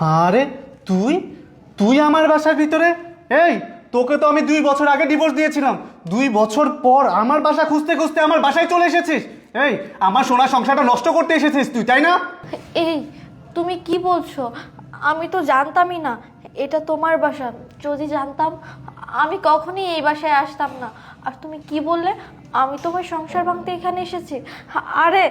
আরে তুই তুই আমার বাসার ভিতরে? এই, তোকে তো আমি 2 বছর আগে ডিভোর্স দিয়েছিলাম। 2 বছর পর আমার বাসা খুঁজতে খুঁজতে আমার বাসায় চলে এসেছিস। এই, আমার সোনার সংসারটা নষ্ট করতে এসেছিস তুই, তাই না? এই তুমি কি বলছো? আমি তো জানতামই না এটা তোমার বাসা। যদি জানতাম আমি কখনোই এই বাসায় আসতাম না। আর তুমি কি বললে আমি তোমার সংসার ভাঙতে এখানে এসেছি? আরে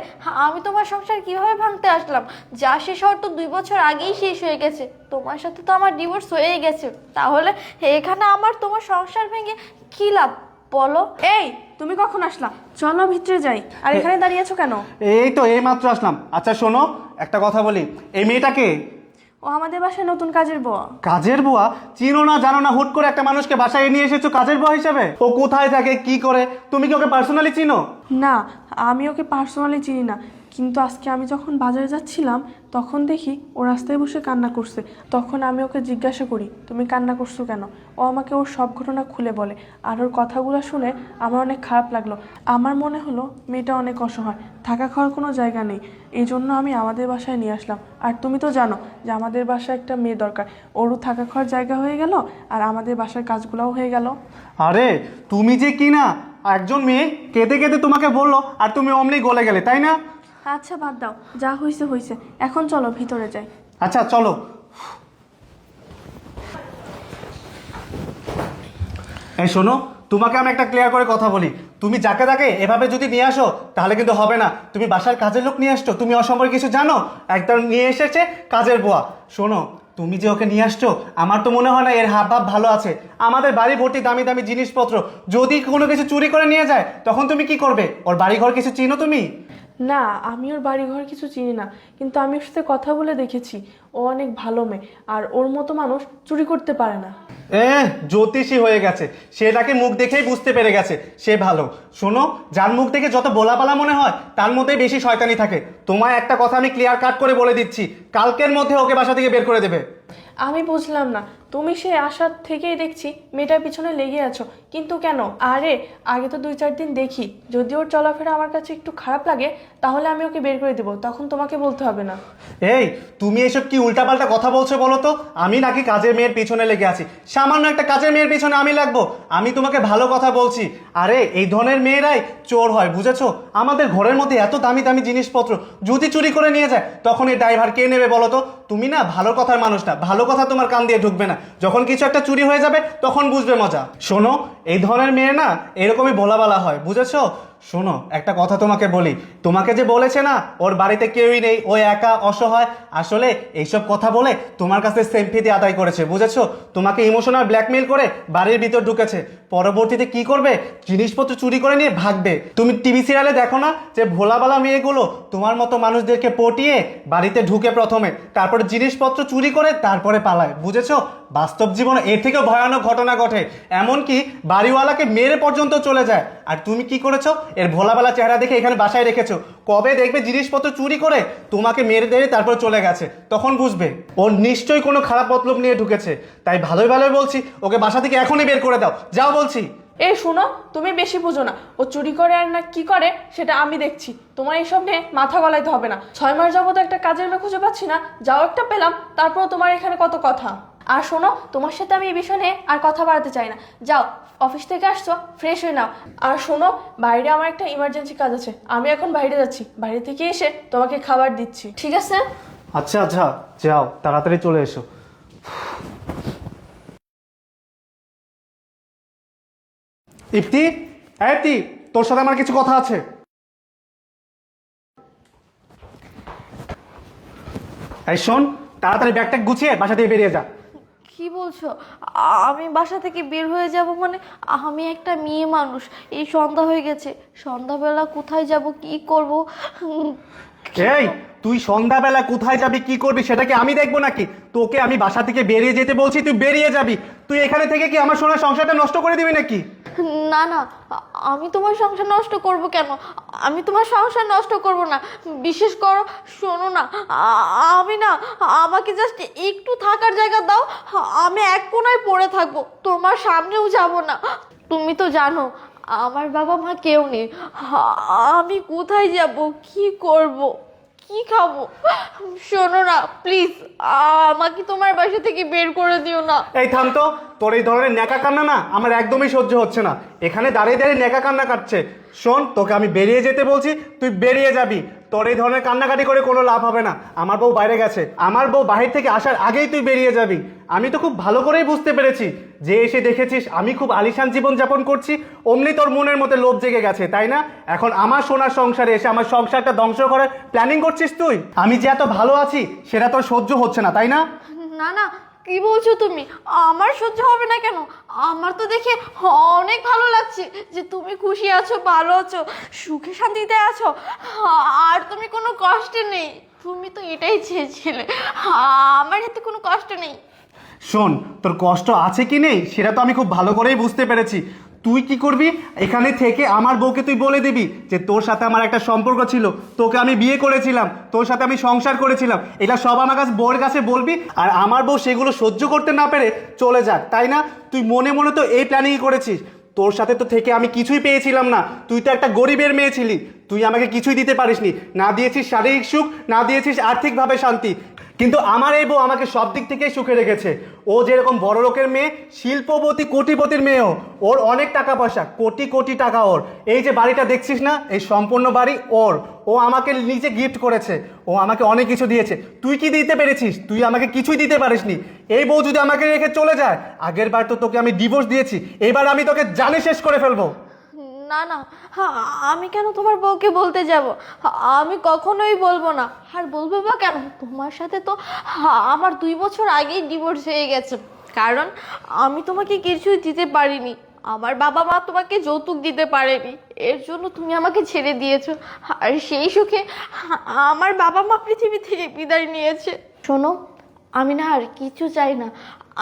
আমি তোমার সংসার কিভাবে ভাঙতে আসলাম? যা শেষ হওয়ার তো 2 বছর আগেই শেষ হয়ে গেছে। তোমার সাথে তো আমার ডিভোর্স হয়েই গেছে। তাহলে এখানে আমার তোমার সংসার ভেঙে কি লাভ বলো? এই তুমি কখন আসলা? চলো ভিতরে যাই। আর এখানে দাঁড়িয়ে আছো কেন? এই তো এই মাত্র আসলাম। আচ্ছা শোনো, একটা কথা বলি, এই মেয়েটাকে? ও আমাদের বাসায় নতুন কাজের বুয়া। কাজের বুয়া? চিনো না জানো না, হুট করে একটা মানুষকে বাসায় নিয়ে এসেছো কাজের বুয়া হিসেবে? ও কোথায় থাকে, কি করে, তুমি কি ওকে পার্সোনালি চিনো? না, আমি ওকে পার্সোনালি চিনি না, কিন্তু আজকে আমি যখন বাজারে যাচ্ছিলাম তখন দেখি ও রাস্তায় বসে কান্না করছে। তখন আমি ওকে জিজ্ঞাসা করি তুমি কান্না করছো কেন। ও আমাকে ওর সব ঘটনা খুলে বলে। আর ওর কথাগুলো শুনে আমার অনেক খারাপ লাগলো। আমার মনে হলো মেয়েটা অনেক অসহায়, থাকা খাওয়ার কোনো জায়গা নেই। এই জন্য আমি আমাদের বাসায় নিয়ে আসলাম। আর তুমি তো জানো যে আমাদের বাসায় একটা মেয়ে দরকার। ওরও থাকা খাওয়ার জায়গা হয়ে গেল আর আমাদের বাসার কাজগুলোও হয়ে গেল। আরে তুমি যে কি না, একজন মেয়ে কেঁদে কেঁদে তোমাকে বললো আর তুমি অমনি গলে গেলে, তাই না? আচ্ছা বাদ দাও, যা হয়েছে হয়েছে। এখন চলো ভিতরে যাই। আচ্ছা চলো। এই শোনো, তোমাকে আমি একটা ক্লিয়ার করে কথা বলি, তুমি যাকে তাকে এভাবে যদি নিয়ে আসো তাহলে কিন্তু হবে না। তুমি বাসার কাজের লোক নিয়ে আসছো, তুমি অসম্পর্কে কিছু জানো? একদম নিয়ে এসেছে কাজের বুয়া। শোনো, তুমি যে ওকে নিয়ে আসছো, আমার তো মনে হয় না এর হাব ভাব ভালো আছে। আমাদের বাড়ি ভর্তি দামি দামি জিনিসপত্র, যদি কোনো কিছু চুরি করে নিয়ে যায় তখন তুমি কি করবে? ওর বাড়িঘর কিছু চিনো তুমি? না, আমি ওর বাড়িঘর কিছু চিনি না, কিন্তু আমি ওর সাথে কথা বলে দেখেছি ও অনেক ভালো মেয়ে। আর ওর মতো মানুষ চুরি করতে পারে না। জ্যোতিষী হয়ে গেছে, সেটাকে মুখ দেখেই বুঝতে পেরে গেছে সে ভালো। শোনো, যার মুখ দেখে যত বোলাপালা মনে হয় তার মধ্যেই বেশি শয়তানি থাকে। তোমায় একটা কথা আমি ক্লিয়ার কাট করে বলে দিচ্ছি, কালকের মধ্যে ওকে বাসা থেকে বের করে দেবে। আমি বুঝলাম না, তুমি সে আসার থেকেই দেখছি মেয়েটার পিছনে লেগে আছো, কিন্তু কেন? আরে আগে তো 2-4 দিন দেখি, যদি ওর চলাফেরা আমার কাছে একটু খারাপ লাগে তাহলে আমি ওকে বের করে দেবো, তখন তোমাকে বলতে হবে না। এই, তুমি এসব কি উল্টাপাল্টা কথা বলছো বলো তো? আমি নাকি কাজের মেয়ের পিছনে লেগে আছি? সামান্য একটা কাজের মেয়ের পিছনে আমি লাগবো? আমি তোমাকে ভালো কথা বলছি। আরে এই ধরনের মেয়েরাই চোর হয়, বুঝেছো? আমাদের ঘরের মধ্যে এত দামি দামি জিনিসপত্র যদি চুরি করে নিয়ে যায় তখন এই ড্রাইভার কে নেবে বলো তো? তুমি না ভালো কথার মানুষ না, ভালো কথা তোমার কান দিয়ে ঢুকবে না। যখন কিছু একটা চুরি হয়ে যাবে তখন বুঝবে মজা। শোনো, এই ধরনের মেয়ে না এরকমই ভোলাবালা হয়, বুঝেছো? শোনো, একটা কথা তোমাকে বলি, তোমাকে যে বলেছে না ওর বাড়িতে কেউই নেই, ও একা অসহায়, আসলে এইসব কথা বলে তোমার কাছে সিম্পাথি আদায় করেছে, বুঝেছো? তোমাকে ইমোশনাল ব্ল্যাকমেইল করে বাড়ির ভিতর ঢুকেছে। পরবর্তীতে কি করবে? জিনিসপত্র চুরি করে নিয়ে ভাগবে। তুমি টিভি সিরিয়ালে দেখো না যে ভোলাবালা মেয়েগুলো তোমার মতো মানুষদেরকে পটিয়ে বাড়িতে ঢুকে প্রথমে, তারপরে জিনিসপত্র চুরি করে তারপরে পালায়, বুঝেছো? বাস্তব জীবনে এর থেকেও ভয়ানক ঘটনা ঘটে, এমনকি বাড়িওয়ালাকে মেরে পর্যন্ত চলে যায়। আর তুমি কি করেছো? এর ভোলাবেলা চেহারা দেখে এখানে বাসায় রেখেছো। কবে দেখবে জিনিসপত্র চুরি করে তোমাকে মেরে দিয়ে তারপর চলে গেছে, তখন বুঝবে ও নিশ্চয়ই কোনো খারাপ মতলব নিয়ে ঢুকেছে। তাই ভালোই ভালোই বলছি, ওকে বাসা থেকে এখনই বের করে দাও, যাও বলছি। এই শোনো, তুমি বেশি বুঝো না। ও চুরি করে আর না কি করে সেটা আমি দেখছি। তোমার এইসব নিয়ে মাথা গলাইতে হবে না। 6 মাস যাবত একটা কাজের মেয়ে খুঁজে পাচ্ছি না, যাও একটা পেলাম, তারপর তোমার এখানে কত কথা। আর শোনো, তোমার সাথে আমি এই বিষয় নিয়ে আর কথা বাড়াতে চাই না। যাও, অফিস থেকে আসছো, ফ্রেশ হয়ে নাও। আর শোনো, বাইরে আমার একটা ইমার্জেন্সি কাজ আছে, আমি এখন বাইরে যাচ্ছি। বাইরে থেকে এসে তোমাকে খাবার দিচ্ছি, ঠিক আছে? আচ্ছা আচ্ছা, যাও, তাড়াতাড়ি চলে এসো। ইপ্তি, হ্যাঁ ইপ্তি, তোর সাথে আমার কিছু কথা আছে। এই শোন, তাড়াতাড়ি ব্যাগটা গুছিয়ে বাসা থেকে বেরিয়ে যা। কি বলছো? আমি বাসা থেকে বের হয়ে যাব মানে? আমি একটা মেয়ে মানুষ, এই সন্ধ্যা হয়ে গেছে, সন্ধ্যাবেলা কোথায় যাব, কি করব? এই, তুই সন্ধ্যাবেলা কোথায় যাবি কি করবি সেটা কি আমি দেখবো নাকি? তোকে আমি বাসা থেকে বেরিয়ে যেতে বলছি, তুই বেরিয়ে যাবি। তুই এখানে থেকে কি আমার সোনার সংসারটা নষ্ট করে দিবি নাকি? না না, আমি তোমার সংসার নষ্ট করব কেন? আমি তোমার সংসার নষ্ট করব না, বিশেষ করো শোনো না, আমি না, আমাকে জাস্ট একটু থাকার জায়গা দাও। আমি এক কোনায় পড়ে থাকবো, তোমার সামনেও যাব না। তুমি তো জানো আমার বাবা মা কেউ নেই, আমি কোথায় যাব, কি করব, কি খাবো? শোনো না প্লিজ, আমাকে তোমার বাসা থেকে বের করে দিও না। এই থাম তো, তোর এই ধরনের ন্যাকা কান্না না আমার একদমই সহ্য হচ্ছে না। এখানে দাঁড়িয়ে দাঁড়িয়ে ন্যাকা কান্না কাটছে। শোন, তোকে আমি বেরিয়ে যেতে বলছি, তুই বেরিয়ে যাবি। তোর এই ধরনের কান্নাকাটি করে কোনো লাভ হবে না। আমার বউ বাইরে গেছে, আমার বউ বাহির থেকে আসার আগেই তুই বেরিয়ে যাবি। আমি তো খুব ভালো করেই বুঝতে পেরেছি যে এসে দেখেছিস আমি খুব আলিশান জীবনযাপন করছি, অমনি তোর মনের মধ্যে লোভ জেগে গেছে, তাই না? এখন আমার সোনার সংসারে এসে আমার সংসারটা ধ্বংস করার প্ল্যানিং করছিস তুই। আমি যে এত ভালো আছি সেটা তোর সহ্য হচ্ছে না, তাই না? না না, কি বলছো তুমি? আমার সহ্য হবে না কেন? আমার তো দেখে অনেক ভালো লাগছে যে তুমি খুশি আছো, ভালো আছো, সুখে শান্তিতে আছো, আর তুমি কোনো কষ্টে নেই। তুমি তো এটাই চেয়েছিলে, আমার এতে কোনো কষ্ট নেই। শোন, তোর কষ্ট আছে কি নেই সেটা তো আমি খুব ভালো করেই বুঝতে পেরেছি। তুই কি করবি, এখানে থেকে আমার বউকে তুই বলে দিবি যে তোর সাথে আমার একটা সম্পর্ক ছিল, তোকে আমি বিয়ে করেছিলাম, তোর সাথে আমি সংসার করেছিলাম, এটা সব আমার কাছে বউয়ের কাছে বলবি, আর আমার বউ সেগুলো সহ্য করতে না পেরে চলে যাক, তাই না? তুই মনে মনে তো এই প্ল্যানিংই করেছিস। তোর সাথে তো থেকে আমি কিছুই পেয়েছিলাম না। তুই তো একটা গরিবের মেয়ে ছিলি, তুই আমাকে কিছুই দিতে পারিসনি, না দিয়েছিস শারীরিক সুখ, না দিয়েছিস আর্থিকভাবে শান্তি। কিন্তু আমার এই বউ আমাকে সব দিক থেকেই সুখে রেখেছে। ও যেরকম বড় লোকের মেয়ে, শিল্পপতি কোটিপতির মেয়েও, ওর অনেক টাকা পয়সা, কোটি কোটি টাকা ওর। এই যে বাড়িটা দেখছিস না, এই সম্পূর্ণ বাড়ি ওর। ও আমাকে নিজে গিফট করেছে, ও আমাকে অনেক কিছু দিয়েছে। তুই কি দিতে পেরেছিস? তুই আমাকে কিছুই দিতে পারিসনি। এই বউ যদি আমাকে রেখে চলে যায়, আগের বার তো তোকে আমি ডিভোর্স দিয়েছি, এবার আমি তোকে জানে শেষ করে ফেলবো। না না, আমি কেন তোমার বউকে বলতে যাব? আমি কখনোই বলবো না। আর বলবো বা কেন? তোমার সাথে তো আমার 2 বছর আগেই ডিভোর্স হয়ে গেছে, কারণ আমি তোমাকে কিছুই দিতে পারিনি। আমার বাবা মা তোমাকে যৌতুক দিতে পারেনি, এর জন্য তুমি আমাকে ছেড়ে দিয়েছো। আর সেই সুখে আমার বাবা মা পৃথিবী থেকে বিদায় নিয়েছে। শোনো, আমি না আর কিছু চাই না,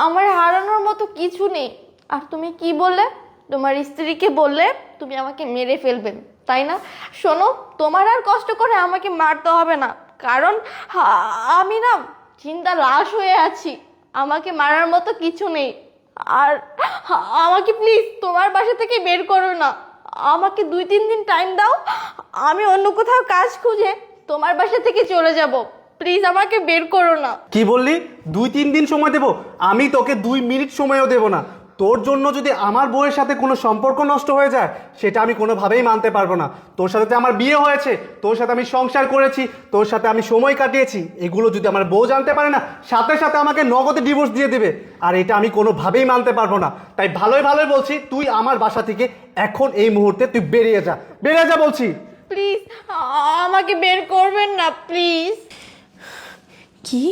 আমার হারানোর মতো কিছু নেই। আর তুমি কি বললে? তোমার স্ত্রীকে বললে তুমি আমাকে মেরে ফেলবেন, তাই না? শোনো, তোমার আর কষ্ট করে আমাকে মারতে হবে না, কারণ আমি না জিন্দা লাশ হয়ে আছি, আমাকে মারার মতো কিছু নেই। আর আমাকে প্লিজ তোমার বাসা থেকে বের করো না, আমাকে 2-3 দিন টাইম দাও, আমি অন্য কোথাও কাজ খুঁজে তোমার বাসা থেকে চলে যাব। প্লিজ আমাকে বের করো না। কি বললি? 2-3 দিন সময় দেবো? আমি তোকে 2 মিনিট সময়ও দেবো না। তোর জন্য যদি আমার বউয়ের সাথে কোনো সম্পর্ক নষ্ট হয়ে যায়, সেটা আমি কোনোভাবেই মানতে পারবো না। তোর সাথে আমার বিয়ে হয়েছে, তোর সাথে আমি সংসার করেছি, তোর সাথে আমি সময় কাটিয়েছি, এগুলো যদি আমার বউ জানতে পারে না, সাথে সাথে আমাকে নগদে ডিভোর্স দিয়ে দেবে, আর এটা আমি কোনোভাবেই মানতে পারবো না। তাই ভালোই ভালোই বলছি, তুই আমার বাসা থেকে এখন এই মুহূর্তে তুই বেরিয়ে যা, বেরিয়ে যা বলছি। প্লিজ আমাকে বের করবেন না, প্লিজ। কি?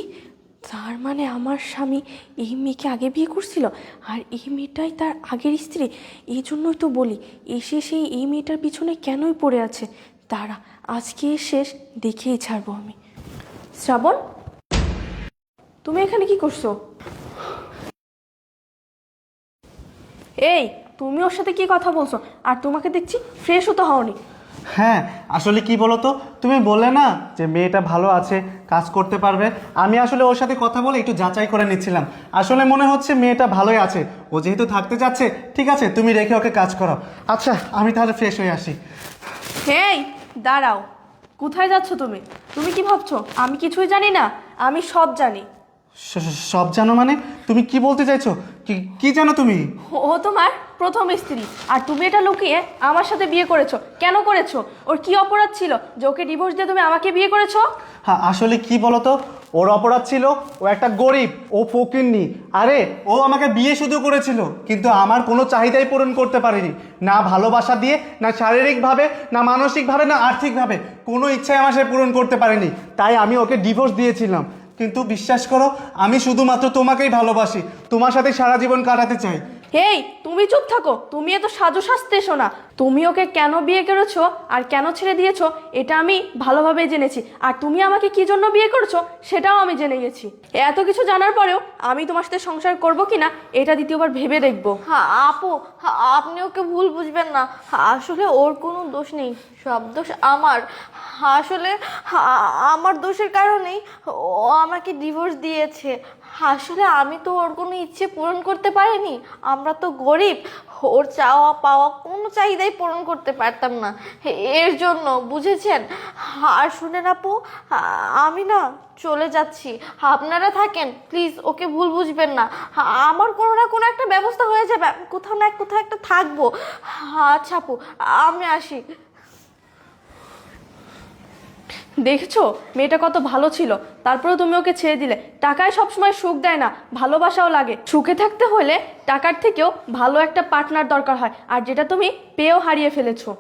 তার মানে আমার স্বামী এই মেয়েকে আগে বিয়ে করছিল, আর এই মেয়েটাই তার আগের স্ত্রী। এই জন্যই তো বলি, এসে সেই এই মেয়েটার পিছনে কেনই পড়ে আছে। দাঁড়া, আজকে শেষ দেখেই ছাড়বো আমি। শ্রাবণ, তুমি এখানে কি করছো? এই, তুমি ওর সাথে কি কথা বলছো? আর তোমাকে দেখছি ফ্রেশও তো হওনি। হ্যাঁ, আসলে কি বলো তো, তুমি বললে না যে মেয়েটা ভালো আছে, কাজ করতে পারবে। আমি আসলে ওর সাথে কথা বলে একটু যাচাই করে নিচ্ছিলাম। আসলে মনে হচ্ছে মেয়েটা ভালোই আছে, ও যেহেতু থাকতে যাচ্ছে, ঠিক আছে তুমি রেখে ওকে কাজ করো। আচ্ছা, আমি তাহলে ফ্রেশ হয়ে আসি। এই দাঁড়াও, কোথায় যাচ্ছ তুমি? তুমি কি ভাবছো আমি কিছুই জানি না? আমি সব জানি। সব জানো মানে? তুমি কি বলতে চাইছো? কি জানো তুমি? ও তোমার প্রথম স্ত্রী, আর তুমি এটা লুকিয়ে আমার সাথে বিয়ে করেছো। কেন করেছো? ওর কি অপরাধ ছিল যে ওকে ডিভোর্স দিয়ে তুমি আমাকে বিয়ে করেছো? হ্যাঁ, আসলে কি বলো তো, ওর অপরাধ ছিল ও একটা গরিব, ও ফকিন্নি। আরে ও আমাকে বিয়ে শুধু করেছিল, কিন্তু আমার কোনো চাহিদাই পূরণ করতে পারেনি, না ভালোবাসা দিয়ে, না শারীরিকভাবে, না মানসিকভাবে, না আর্থিকভাবে, কোনো ইচ্ছাই আমার সাথে পূরণ করতে পারেনি। তাই আমি ওকে ডিভোর্স দিয়েছিলাম। কিন্তু বিশ্বাস করো, আমি শুধুমাত্র তোমাকেই ভালোবাসি, তোমার সাথে সারা জীবন কাটাতে চাই। এই তুমি চুপ থাকো, তুমি এত সাজু সাজতে এসো না। তুমি ওকে কেন বিয়ে করেছো আর কেন ছেড়ে দিয়েছো এটা আমি ভালোভাবে জেনেছি, আর তুমি আমাকে কি জন্য বিয়ে করেছো সেটাও আমি জেনে গেছি। এত কিছু জানার পরেও আমি তোমার সাথে সংসার করবো কিনা এটা দ্বিতীয়বার ভেবে দেখবো। আপু, আপনি ওকে ভুল বুঝবেন না, আসলে ওর কোনো দোষ নেই, সব দোষ আমার। আসলে আমার দোষের কারণেই ও আমাকে ডিভোর্স দিয়েছে। আসলে আমি তো ওর কোনো ইচ্ছে পূরণ করতে পারিনি, আমরা তো গরিব, ওর চাওয়া পাওয়া কোনো চাহিদাই পূরণ করতে পারতাম না, এর জন্য বুঝেছেন। আর শুনেন আপু, আমি না চলে যাচ্ছি, আপনারা থাকেন প্লিজ, ওকে ভুল বুঝবেন না। আমার কোনো না কোনো একটা ব্যবস্থা হয়ে যাবে, আমি কোথাও না কোথাও একটা থাকবো। আচ্ছা আপু, আমি আসি। দেখছো মেয়েটা কত ভালো ছিল, তারপরেও তুমি ওকে ছেড়ে দিলে। টাকায় সবসময় সুখ দেয় না, ভালোবাসাও লাগে। সুখে থাকতে হলে টাকার থেকেও ভালো একটা পার্টনার দরকার হয়, আর যেটা তুমি পেয়েও হারিয়ে ফেলেছো।